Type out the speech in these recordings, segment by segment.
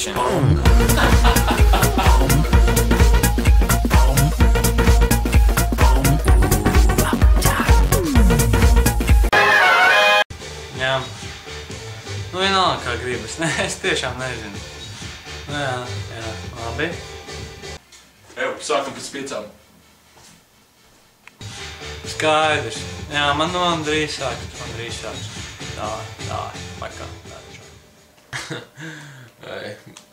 Reaction. Jā. Nu vienalga kā gribas. Nē, es tiešām nezinu. Nu jā, labi. Eju, sākam pēc 5. Skaidrs. Jā, man drīz sāks. Tā, pakā.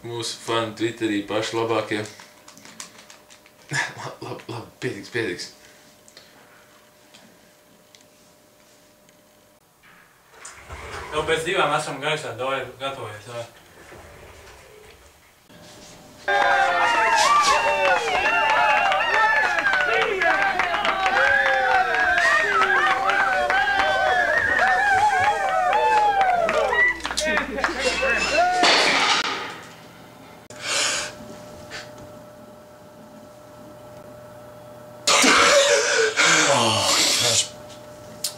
Mūsu fani Twitterī paši labākie. Labi, pietiks. Jau pēc 2 esam gaisā, gatavojies.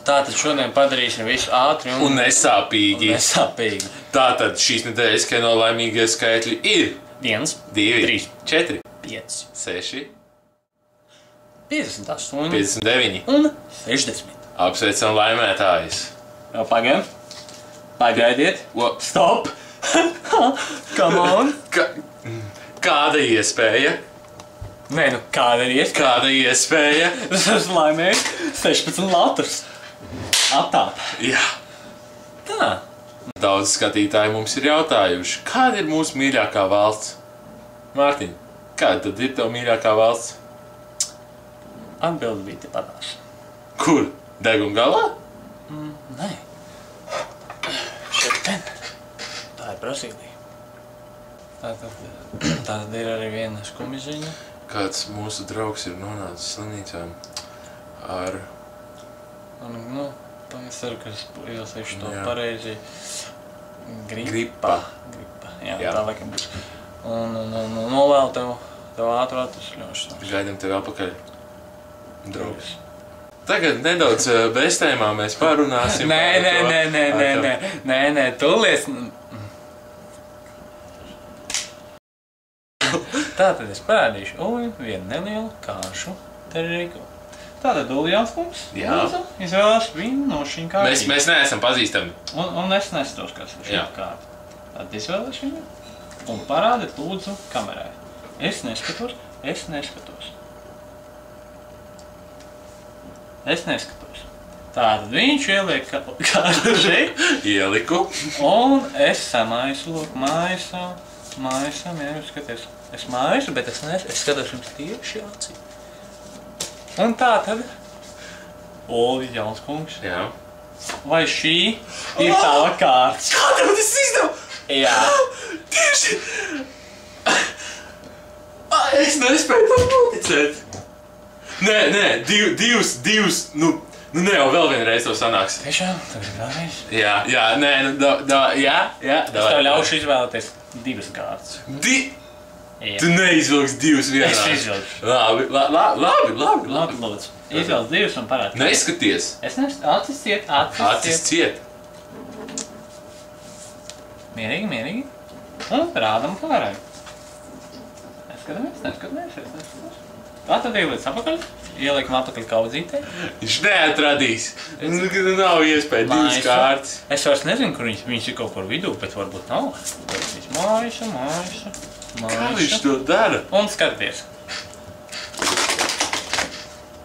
Tātad šodien padarīsim visu ātri Un nesāpīgi. Tātad šīs nedēļas kino laimīgie skaitļi ir 1, 2, 3, 4, 5, 6, 58 59. un 60. Apsveicam laimētājus. Jau pagaidiet. Stop! Come on! Kāda iespēja? Nē, nu kāda ir iespēja? Kāda iespēja? Es esmu laimējis 16 latus. Attāp. Jā. Tā. Daudz skatītāji mums ir jautājuši, kāda ir mūsu mīļākā valsts? Mārtiņ, kāda tad ir tev mīļākā valsts? Atbildi bija te padās. Kur? Deguna galā? Nē. Šeit ten. Tā ir Brazīlija. Tātad ir arī viena skumiziņa. Kāds mūsu draugs ir nonācis slimnīcā ar... Nu, es ceru, ka es ielasīšu to pareizi. Gripa. Jā, tā laikam būs. Un novēlu tev ātru atvesaļošanos. Gaidam tevi atpakaļ, draugs. Tagad nedaudz bez tēmā mēs parunāsim. Nē, tu liec... Tātad es parādīšu vienu nelielu kāšu terīku. Tātad Uljāns kungs, izvēlās vienu no šīm kārtīm. Mēs neesam pazīstami. Un es nestos, kas ir šī kārta. Tātad izvēlēs viņu un parādiet lūdzu kamerai. Es neskatos. Tātad viņš ieliek kārtu šeit. Ieliku. Un es samaisu, lūk, maisam, jā, skaties. Es maisu, bet es skatos jums tieši acī. Un tā tad, Uljāns kungs, vai šī ir tava kārts? Kā tev tas izdev? Jā. Tieši! Es nespēju tam noticēt. Nē, divas, nu ne jau vēl vienreiz to sanāks. Tiešām, tagad vēlreiz? Jā, nē, jā. Es tev ļaušu izvēlēties 2 kārtas. Tu neizvilks 2 vienā. Es izvilkšu. Labi. Lūdzu, izvēlas 2 un parādi. Neskaties. Es acis ciet. Acis ciet. Mierīgi. Un rādam kamerai. Neskatāmies. Tā tad ieliec apakaļ. Ieliekam apakaļ kaudzītei. Viņš neatradīs. Nav iespēja 2 kārtas. Es vairs nezinu, kur viņš ir kaut kur vidū, bet varbūt nav. Viņš maisa. Kā viņš to dara? Un skaties.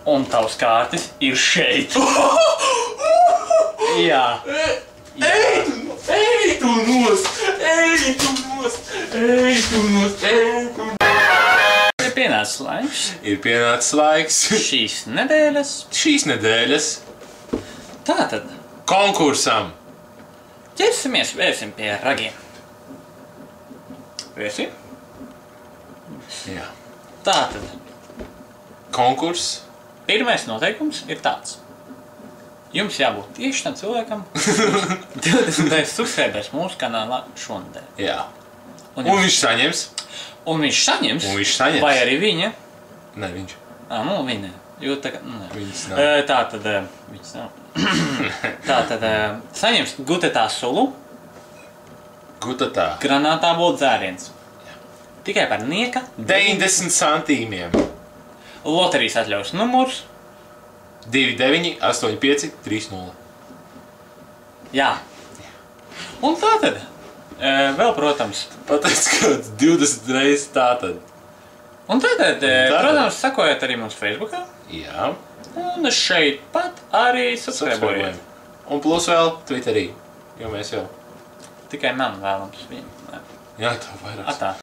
Un tavs kārtis ir šeit. Jā. Ej tu nost! Ir pienācis laiks. Šīs nedēļas. Tātad. Konkursam. Vērsim pie ragiem. Vērsim? Jā. Tātad. Konkurss. Pirmais noteikums ir tāds. Jums jābūt tieši tam cilvēkam 20. subscribers mūsu kanālā šonadēļ. Jā. Un viņš saņems. Un viņš saņems. Vai arī viņa? Nē, viņš. Viņa. Jo tagad, Viņas nav. Tātad, viņas nav. Tātad, saņems gutetā sulu. Gutatā. Granātābolu dzēriens. Tikai par nieka 90 centīmiem. loterijas atļaus numurs. 298530. Jā. Un tātad, vēl, protams, Pateic, ka 20 reizes tātad. un tātad, protams, sakojat arī mums Facebookā. Jā. Un šeit pat arī subscribējiet. Un plus vēl Twitterī, jo mēs jau. Tikai man vēlams viņam. Jā, to vairāk. Atā.